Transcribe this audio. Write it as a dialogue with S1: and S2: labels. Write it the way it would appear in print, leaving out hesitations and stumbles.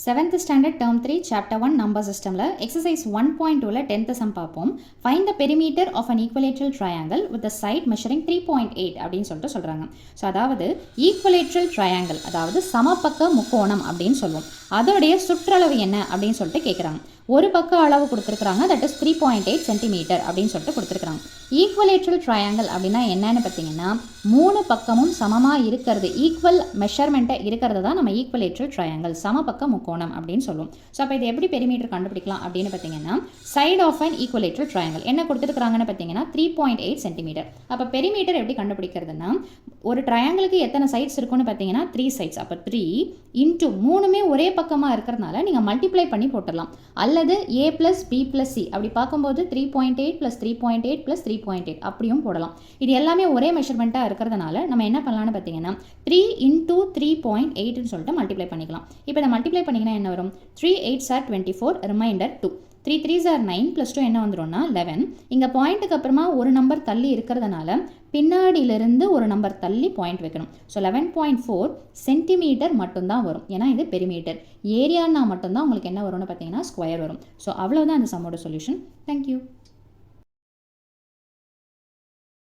S1: 7th standard term 3 chapter 1 number systemல exercise 1.2ல 10th sum பார்ப்போம். Find the perimeter of an equilateral triangle with the side measuring 3.8 அப்படின்னு சொல்றாங்க. So அதாவது equilateral triangle அதாவது சமபக்க முக்கோணம் அப்படின்னு சொல்லுவோம். அதோடைய சுற்றளவு என்ன அப்படின்னு சொல்லிட்டு கேட்குறாங்க. ஒரு பக்க அளவு கொடுத்துருக்குறாங்க, தட் இஸ் 3.8 சென்டிமீட்டர் அப்படின்னு சொல்லிட்டு கொடுத்துருக்குறாங்க. ஈக்குவலேட்ரல் ட்ரையாங்கிள் அப்படின்னா என்னன்னு பார்த்தீங்கன்னா, மூணு பக்கமும் சமமாக இருக்கிறது, ஈக்குவல் மெஷர்மெண்ட்டை இருக்கிறது தான் நம்ம ஈக்குவலேட்ரல் ட்ரையாங்கிள், சமபக்க முக்கோணம் அப்படின்னு சொல்லுவோம். ஸோ அப்போ இது எப்படி பெரிமீட்டர் கண்டுபிடிக்கலாம் அப்படின்னு பார்த்தீங்கன்னா, side of an equilateral triangle என்ன கொடுத்துருக்குறாங்கன்னு பார்த்தீங்கன்னா 3.8 சென்டிமீட்டர். அப்போ பெரிமீட்டர் எப்படி கண்டுபிடிக்கிறதுனா, ஒரு ட்ரையாங்கிளுக்கு எத்தனை சைட்ஸ் இருக்குன்னு பார்த்தீங்கன்னா 3 சைட்ஸ். அப்போ 3 இன்ட்டு மூணுமே ஒரே பக்கமாக இருக்கிறதுனால நீங்கள் மல்டிப்ளை பண்ணி போட்டுடலாம். அல்லது a + b + c அப்படி பார்க்கும்போது 3.8 + 3.8 + 3.8 அப்படியும் போடலாம். இது எல்லாமே ஒரே மெஷர்மெண்ட்டாக இருக்கிறதுனால நம்ம என்ன பண்ணலாம்னு பார்த்தீங்கன்னா 3 × 3.8ன்னு சொல்லிட்டு மல்டிப்ளை பண்ணிக்கலாம். இப்போ இதை மல்டிப்ளை பண்ணிங்கன்னா என்ன வரும்? 3 8s are 24, reminder 2. 3 3s are 9 + 2 என்ன வந்துடும்னா 11. இங்கே பாயிண்ட்டுக்கு அப்புறமா ஒரு நம்பர் தள்ளி இருக்கிறதுனால பின்னாடியிலிருந்து ஒரு நம்பர் தள்ளி பாயிண்ட் வைக்கணும். ஸோ 11.4 சென்டிமீட்டர் மட்டும்தான் வரும், ஏன்னா இது பெரிமீட்டர். ஏரியானா மட்டும்தான் உங்களுக்கு என்ன வரும்னு பார்த்தீங்கன்னா ஸ்கொயர் வரும். ஸோ அவ்வளோதான் இந்த சம்மோட சொல்யூஷன். தேங்க்யூ.